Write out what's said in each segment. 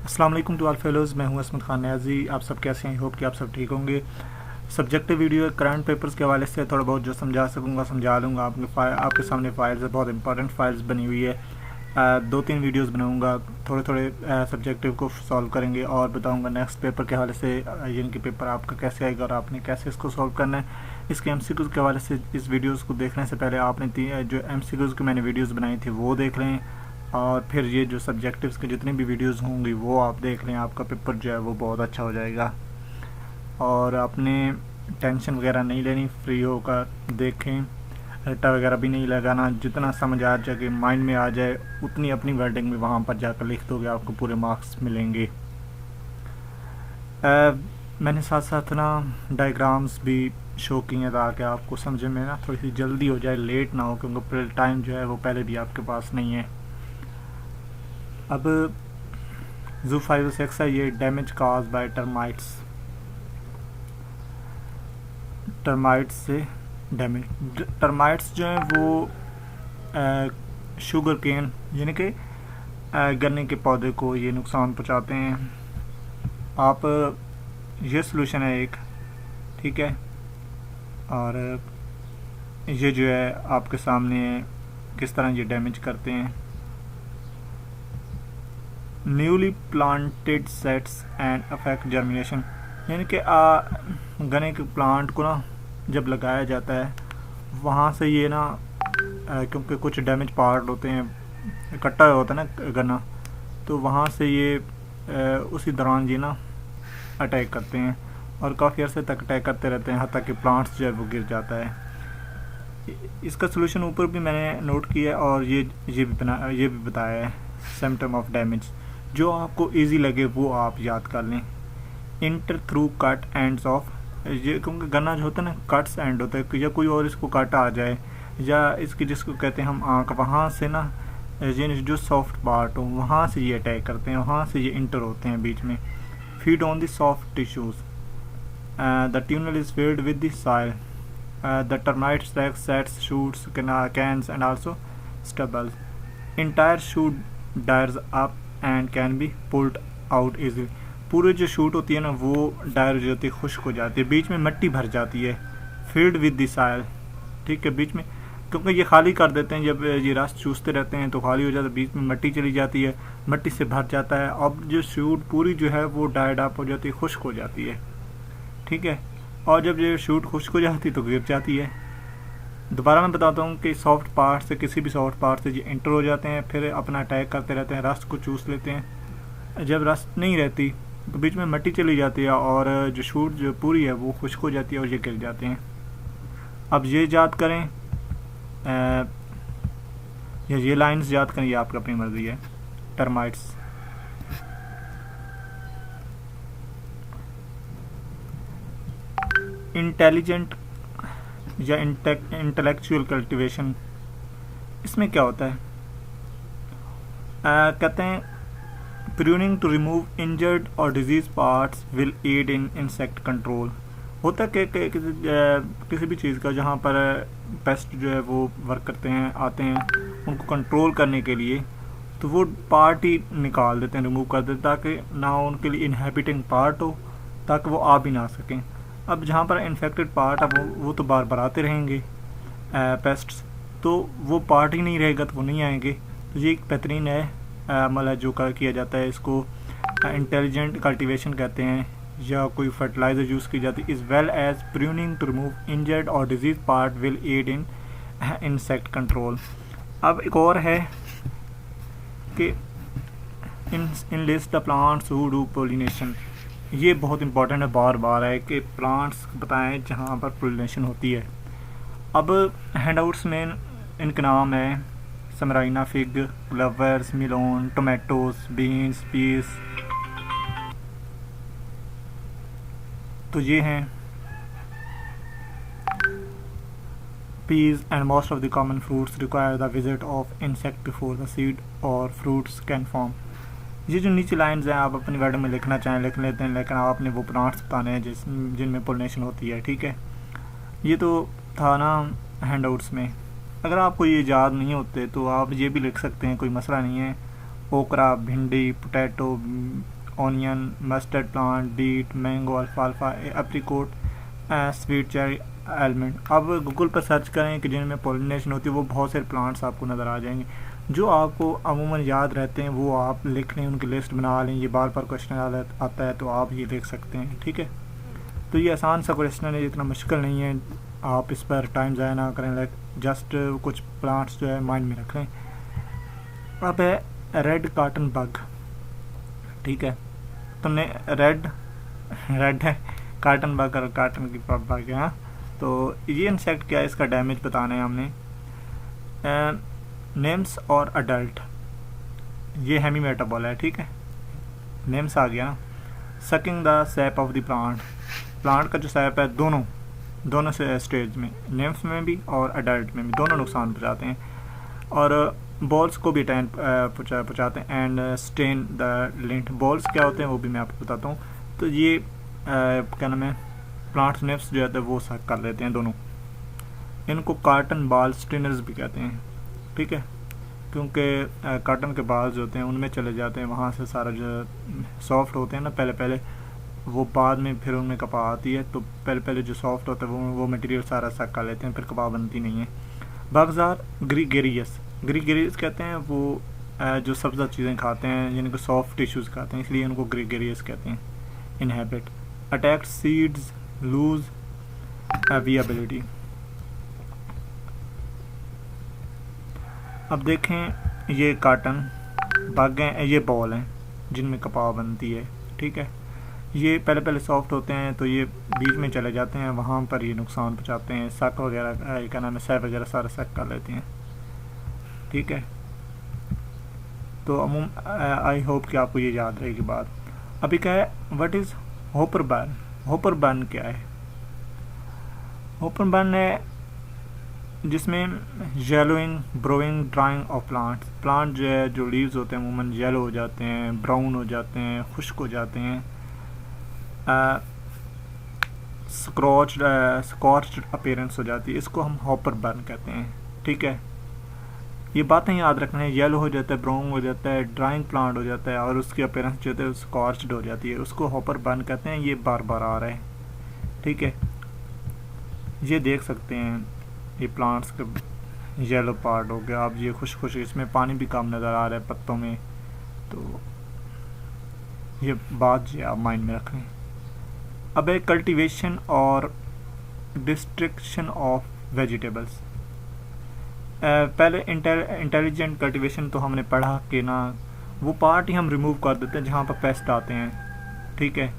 अस्सलाम वालेकुम to all fellows. मैं हूं असमत खान न्याजी। आप सब कैसे हैं? आई होप कि आप सब ठीक होंगे। सब्जेक्टिव वीडियो करंट पेपर्स के हवाले से थोड़ा बहुत जो समझा सकूंगा समझा लूँगा। आपके सामने फाइल्स है, बहुत इंपॉर्टेंट फाइल्स बनी हुई है। 2-3 वीडियोस बनाऊंगा, थोड़े थोड़े सब्जेक्टिव को सॉल्व करेंगे और बताऊंगा नेक्स्ट पेपर के हवाले से यानी कि पेपर आपका कैसे आएगा और आपने कैसे इसको सॉल्व करना है। इसके एमसीक्यूज़ के हवाले से इस वीडियोस को देखने से पहले आपने जो एमसीक्यूज़ की मैंने वीडियोस बनाई थी वो देख लें, और फिर ये जो सब्जेक्टिव्स के जितनी भी वीडियोस होंगी वो आप देख लें। आपका पेपर जो है वो बहुत अच्छा हो जाएगा और आपने टेंशन वगैरह नहीं लेनी, फ्री होकर देखें, रट्टा वगैरह भी नहीं लगाना। जितना समझ आ जाए, माइंड में आ जाए, उतनी अपनी वर्डिंग में वहाँ पर जाकर लिख दोगे, आपको पूरे मार्क्स मिलेंगे। मैंने साथ साथ ना डायग्राम्स भी शो किए हैं ताकि आपको समझ में ना थोड़ी सी जल्दी हो जाए, लेट ना हो, क्योंकि टाइम जो है वो पहले भी आपके पास नहीं है। अब जू 506 है, ये damage cause by termites. Termites से डैमेज, टर्माइट्स जो हैं वो शुगर केन यानी कि गन्ने के पौधे को ये नुकसान पहुंचाते हैं। आप ये सलूशन है एक, ठीक है, और ये जो है आपके सामने किस तरह ये डैमेज करते हैं। Newly planted sets and affect germination, यानी कि गन्ने के प्लांट को ना जब लगाया जाता है वहाँ से ये ना क्योंकि कुछ डैमेज पार्ट होते हैं, इकट्ठा होता है ना गन्ना, तो वहाँ से ये उसी दौरान ये ना अटैक करते हैं और काफ़ी अर्से तक अटैक करते रहते हैं, हत्ता कि प्लांट्स जो है वो गिर जाता है। इसका सोल्यूशन ऊपर भी मैंने नोट किया है और ये भी बताया है। सिम्टम ऑफ डैमेज जो आपको इजी लगे वो आप याद कर लें। Inter through cut ends of, ये क्योंकि गन्ना जो होता है ना कट्स एंड होता है, या कोई और इसको काटा आ जाए, या इसकी जिसको कहते हैं हम आँख, वहाँ से ना ये जो सॉफ्ट पार्ट हो वहाँ से ये अटैक करते हैं, वहाँ से ये इंटर होते हैं बीच में। Feed on the soft tissues, the tunnel is filled with the soil, the termite stack sets shoots cans and also stubbles. Entire shoot dyers up and can be pulled out easily. पूरी जो shoot होती है ना वो Dyer जो होती है खुश्क हो जाती है, बीच में मिट्टी भर जाती है। फील्ड विद द सॉइल, ठीक है, बीच में क्योंकि ये खाली कर देते हैं, जब ये रस चूसते रहते हैं तो खाली हो जाता है, बीच में मिट्टी चली जाती है, मिट्टी से भर जाता है। अब जो शूट पूरी जो है वो डायड अप हो जाती है, खुश्क हो जाती है, ठीक है, और जब ये शूट खुश्क हो जाती है तो गिर जाती है। दोबारा मैं बताता हूँ कि सॉफ्ट पार्ट से, किसी भी सॉफ्ट पार्ट से ये इंटर हो जाते हैं, फिर अपना अटैक करते रहते हैं, रस को चूस लेते हैं। जब रस नहीं रहती तो बीच में मिट्टी चली जाती है और जो शूट जो पूरी है वो खुश्क हो जाती है और ये गिर जाते हैं। अब ये याद करें, ये लाइंस याद करें, ये आपकी अपनी मर्जी है। टर्माइट्स, इंटेलिजेंट या इंटेलेक्चुअल कल्टीवेशन, इसमें क्या होता है? कहते हैं प्रूनिंग टू रिमूव इंजर्ड और disease parts will aid in insect control. होता है कि किसी भी चीज़ का जहाँ पर पेस्ट जो है वो वर्क करते हैं, आते हैं, उनको कंट्रोल करने के लिए तो वो पार्ट ही निकाल देते हैं, रिमूव कर देते हैं, ताकि ना उनके लिए इनहेबिटिंग पार्ट हो, ताकि वो आ भी ना सकें। अब जहाँ पर इन्फेक्टेड पार्ट अब वो तो बार बार आते रहेंगे पेस्ट्स, तो वो पार्ट ही नहीं रहेगा तो वो नहीं आएंगे। तो ये एक बेहतरीन है अमल है जो किया जाता है, इसको इंटेलिजेंट कल्टीवेशन कहते हैं, या कोई फर्टिलाइज़र यूज़ की जाती है। Is well as pruning to remove injured और disease part will aid in insect control. अब एक और है कि enlist the plants who do pollination, ये बहुत इंपॉर्टेंट है, बार बार है कि प्लांट्स बताएं जहाँ पर पोलिनेशन होती है। अब हैंडआउट्स में इनके नाम है Smyrna fig, clovers, melon, tomatoes, beans, peas, तो ये हैं peas and most of the common fruits require the visit of insect before the seed और फ्रूट्स कैन फॉर्म। ये जो नीचे लाइंस हैं आप अपनी वर्ड में लिखना चाहें लिख लेते हैं, लेकिन आपने वो प्लांट्स बताने हैं जिनमें पोलिनेशन होती है, ठीक है। ये तो था ना हैंडआउट्स में। अगर आपको ये याद नहीं होते तो आप ये भी लिख सकते हैं, कोई मसला नहीं है। Okra, bhindi, potato, onion, mustard plant, beet, mango, अल्फाल्फा, एप्रिकोट, स्वीट चेरी, आलमंड। अब गूगल पर सर्च करें कि जिनमें पॉलिनेशन होती है वो बहुत सारे प्लांट्स आपको नज़र आ जाएंगे। जो आपको अमूमन याद रहते हैं वो आप लिख लें, उनकी लिस्ट बना लें। ये बार बार क्वेश्चन आता है तो आप ये लिख सकते हैं, ठीक है। तो ये आसान सा क्वेश्चन है, इतना मुश्किल नहीं है, आप इस पर टाइम ज़ाया ना करें, लाइक जस्ट कुछ प्लांट्स जो है माइंड में रख लें। अब है रेड कॉटन बग, ठीक है। तुमने रेड है कॉटन बग और कॉटन की बग है। तो ये इंसेक्ट क्या है, इसका डैमेज बताना है हमने। नेम्स और अडल्ट, ये हेमी मेटाबॉल है, ठीक है। नेम्स आ गया। Sucking the SAP of the plant का जो सैप है दोनों से स्टेज में, नेम्स में भी और अडल्ट में भी, दोनों नुकसान पहुँचाते हैं। और बॉल्स को भी टैन पहुँचाते हैं। And stand the lint, balls क्या होते हैं वो भी मैं आपको बताता हूँ। तो ये क्या नाम है, प्लांट्स नेफ्स जो है वो सक कर लेते हैं दोनों। इनको कॉटन बाल स्टिनर्स भी कहते हैं, ठीक है, क्योंकि कॉटन के बाल जो होते हैं उनमें चले जाते हैं, वहाँ से सारा जो सॉफ्ट होते हैं ना पहले वो बाद में फिर उनमें कपा आती है। तो पहले जो सॉफ्ट होता है वो मटेरियल सारा सक कर लेते हैं, फिर कपा बनती नहीं है। बग्स आर ग्रीगेरियस कहते हैं वो जो सब्ज़ा चीज़ें खाते हैं, जिनको सॉफ्ट टिश्यूज़ खाते हैं, इसलिए उनको ग्रीगेरियस कहते हैं। Inhabit attack seeds, lose viability. अब देखें ये कॉटन बग हैं, ये बॉल हैं जिनमें कपाह बनती है, ठीक है। ये पहले सॉफ्ट होते हैं तो ये बीच में चले जाते हैं, वहाँ पर ये नुकसान पहुँचाते हैं। सक वगैरह क्या नाम है, सैप वगैरह सारा सक कर लेते हैं, ठीक है। तो अमूम आई होप कि आपको ये याद रहेगी बात। अभी क्या है, what is hopper burn? Hopper burn क्या है? होपर बर्न है जिसमें येलोइंग, ब्रोइंग, ड्राइंग ऑफ प्लांट जो है, जो लीव्स होते हैं अमूमन येलो हो जाते हैं, ब्राउन हो जाते हैं, खुश्क हो जाते हैं, स्कॉच्ड अपीयरेंस हो जाती है। इसको हम हॉपर बर्न कहते हैं, ठीक है। ये बातें याद रखना है, येलो हो जाता है, ब्राउन हो जाता है, ड्राइंग प्लांट हो जाता है और उसकी अपीयरेंस जो होती है स्कॉच्ड हो जाती है, उसको हॉपर बर्न कहते हैं। ये बार बार आ रहा है, ठीक है। ये देख सकते हैं ये प्लांट्स का येलो पार्ट हो गया। अब ये खुश इसमें पानी भी कम नज़र आ रहा है पत्तों में, तो ये बात जो आप माइंड में रखें। अब है कल्टीवेशन और डिस्ट्रक्शन ऑफ वेजिटेबल्स। पहले इंटेलिजेंट कल्टीवेशन तो हमने पढ़ा कि ना वो पार्ट ही हम रिमूव कर देते हैं जहाँ पर पेस्ट आते हैं, ठीक है।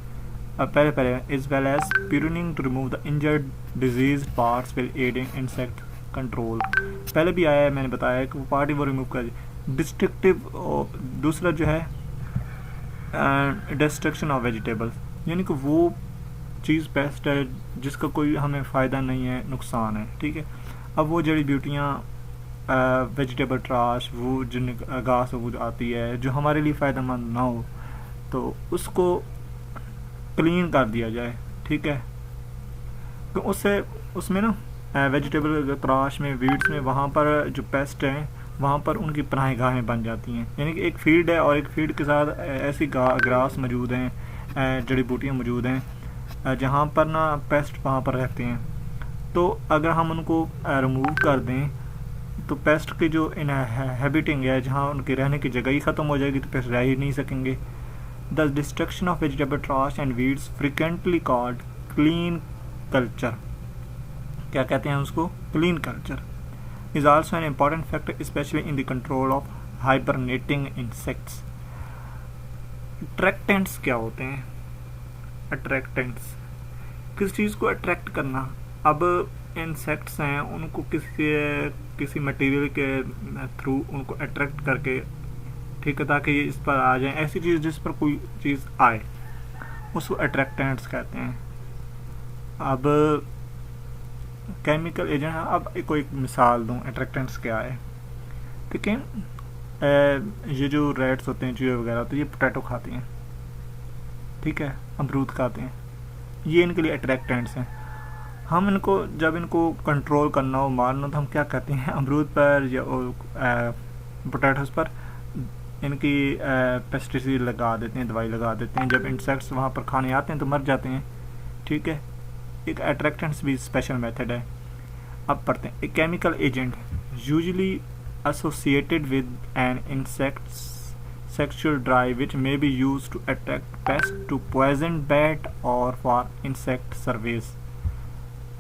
अब पहले is well as pruning to remove the injured disease parts will aiding insect control. पहले भी आया है, मैंने बताया कि वो पार्ट ही वो रिमूव कर। डिस्ट्रक्टिव दूसरा जो है डिस्ट्रक्शन ऑफ वेजिटेबल्स, यानी कि वो चीज़ पेस्ट है जिसका कोई हमें फ़ायदा नहीं है, नुकसान है, ठीक है। अब वो जड़ी ब्यूटियाँ वेजिटेबल ट्राश, वो जिन घास वो आती है जो हमारे लिए फ़ायदेमंद ना हो, तो उसको क्लीन कर दिया जाए, ठीक है। तो उसमें ना वेजिटेबल ट्राश में, वीड्स में, वहाँ पर जो पेस्ट हैं वहाँ पर उनकी पनाह गाहें बन जाती हैं। यानी कि एक फील्ड है और एक फील्ड के साथ ऐसी ग्रास मौजूद हैं, जड़ी बूटियाँ मौजूद हैं जहाँ पर ना पेस्ट वहाँ पर रहते हैं। तो अगर हम उनको रिमूव कर दें तो पेस्ट की जो हैबिटिंग है, जहाँ उनके रहने की जगह ही ख़त्म हो जाएगी, तो पेस्ट रह ही नहीं सकेंगे। The destruction of vegetable trash and weeds frequently called clean culture, क्या कहते हैं उसको, clean culture, is also an important factor especially in the control of hibernating insects. Attractants क्या होते हैं? अट्रैक्टेंट्स किस चीज़ को अट्रैक्ट करना। अब इंसेक्ट्स हैं, उनको किसी मटेरियल के थ्रू उनको अट्रैक्ट करके, ठीक है, ताकि ये इस पर आ जाए, ऐसी चीज़ जिस पर कोई चीज़ आए, उसको अट्रैक्टेंट्स कहते हैं। अब केमिकल एजेंट, अब कोई मिसाल दूं अट्रैक्टेंट्स क्या है। देखिए ये जो रैट्स होते हैं, चूहे वगैरह, तो ये पोटैटो खाते हैं, ठीक है, अमरूद खाते हैं, ये इनके लिए अट्रैक्टेंट्स हैं। हम इनको जब इनको कंट्रोल करना हो, मारना, तो हम क्या कहते हैं, अमरूद पर या पोटैटोस पर इनकी पेस्टिसाइड लगा देते हैं, दवाई लगा देते हैं। जब इंसेक्ट्स वहाँ पर खाने आते हैं तो मर जाते हैं। ठीक है, एक अट्रैक्टेंट्स भी स्पेशल मेथड है। अब पढ़ते हैं। A chemical agent usually associated with an insects sexual drive which may be used to attract pests to poison bat or for insect surveys।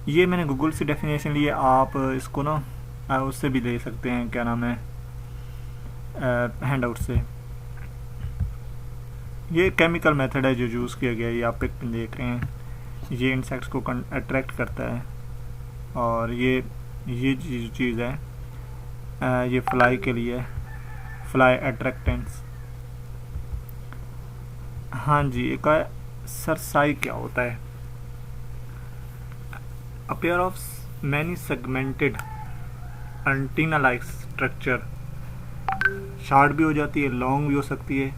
ये मैंने गूगल से डेफिनेशन ली है, आप इसको ना उससे भी ले सकते हैं, क्या नाम है, हैंड आउट से। ये केमिकल मेथड है जो यूज़ किया गया है, ये आप पिक पे देख रहे हैं। ये इंसेक्ट्स को अट्रैक्ट करता है और ये चीज़ है, ये फ्लाई के लिए, फ्लाई अट्रैक्टेंट्स। हाँ जी, एक सरसाई क्या होता है? A pair of many segmented antenna like structure, short भी हो जाती है, लॉन्ग भी हो सकती है,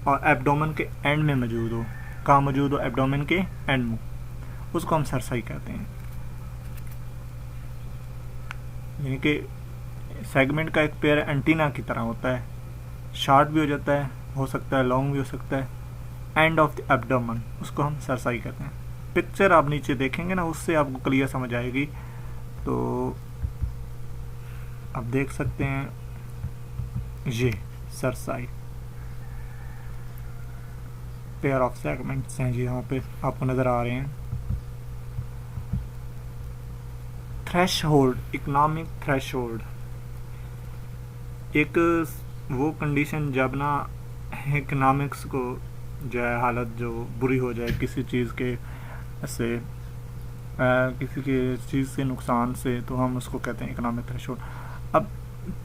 और एब्डोमेन के एंड में मौजूद हो। कहाँ मौजूद हो? एब्डोमेन के एंड में, उसको हम सरसाई कहते हैं। यानी कि सेगमेंट का एक पेयर एंटीना की तरह होता है, शार्ट भी हो जाता है, हो सकता है लॉन्ग भी हो सकता है, एंड ऑफ द एब्डोमेन, उसको हम सरसाई कहते हैं। पिक्चर आप नीचे देखेंगे ना, उससे आपको क्लियर समझ आएगी। तो आप देख सकते हैं ये सरसाई, पेयर ऑफ सेगमेंट्स हैं जी, यहाँ पे आपको नज़र आ रहे हैं। थ्रेशहोल्ड, इकोनॉमिक थ्रेशहोल्ड, एक वो कंडीशन जब ना इकोनॉमिक्स को जो है हालत जो बुरी हो जाए किसी चीज़ के से, किसी के चीज़ से नुकसान से, तो हम उसको कहते हैं इकोनॉमिक थ्रेशहोल्ड। अब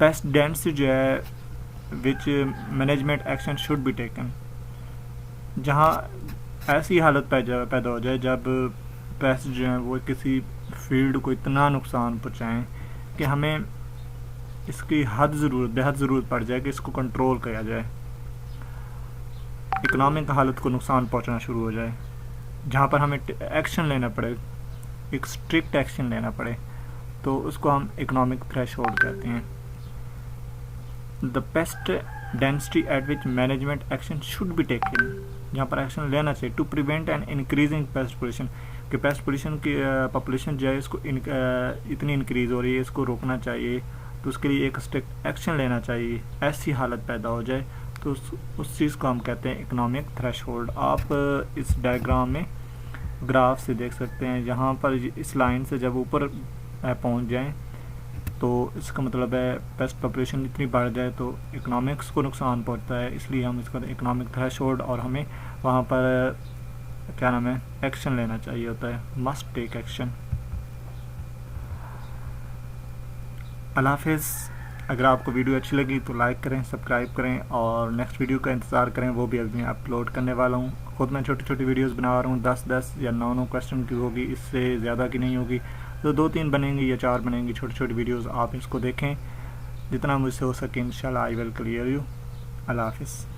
पेस्ट डेंसिटी जो है which management action should be taken, जहाँ ऐसी हालत पैदा हो जाए जब पेस्ट जो हैं वो किसी फील्ड को इतना नुकसान पहुँचाएँ कि हमें इसकी बेहद ज़रूरत पड़ जाए कि इसको कंट्रोल किया जाए, इकोनॉमिक हालत को नुकसान पहुंचना शुरू हो जाए, जहां पर हमें एक्शन लेना पड़े, एक स्ट्रिक्ट एक्शन लेना पड़े, तो उसको हम इकोनॉमिक थ्रेशहोल्ड कहते हैं। The pest density at which management action should be taken, जहाँ पर एक्शन लेना चाहिए to prevent an increasing pest population, कि पेस्ट की पॉपुलेशन जो है इसको इतनी इंक्रीज हो रही है, इसको रोकना चाहिए, तो उसके लिए एक स्ट्रिक्ट एक्शन लेना चाहिए। ऐसी हालत पैदा हो जाए तो उस चीज़ को हम कहते हैं इकोनॉमिक थ्रेशहोल्ड। आप इस डायग्राम में ग्राफ से देख सकते हैं, यहाँ पर इस लाइन से जब ऊपर पहुँच जाएं तो इसका मतलब है पेस्ट पॉपुलेशन इतनी बढ़ जाए तो इकोनॉमिक्स को नुकसान पहुँचता है, इसलिए हम इसका इकोनॉमिक थ्रेशहोल्ड, और हमें वहाँ पर क्या नाम है, एक्शन लेना चाहिए होता है, मस्ट टेक एक्शन। अल्लाह हाफ़िज़। अगर आपको वीडियो अच्छी लगी तो लाइक करें, सब्सक्राइब करें, और नेक्स्ट वीडियो का इंतज़ार करें, वो भी अभी मैं अपलोड करने वाला हूँ। खुद मैं छोटी छोटी वीडियोस बना रहा हूँ, 10-10 या 9-9 क्वेश्चन की होगी, इससे ज़्यादा की नहीं होगी, तो 2-3 बनेंगी या 4 बनेंगी छोटी छोटी वीडियोस। आप इसको देखें, जितना मुझसे हो सके इंशाल्लाह आई विल क्लियर यू। अल्लाह हाफ़िज़।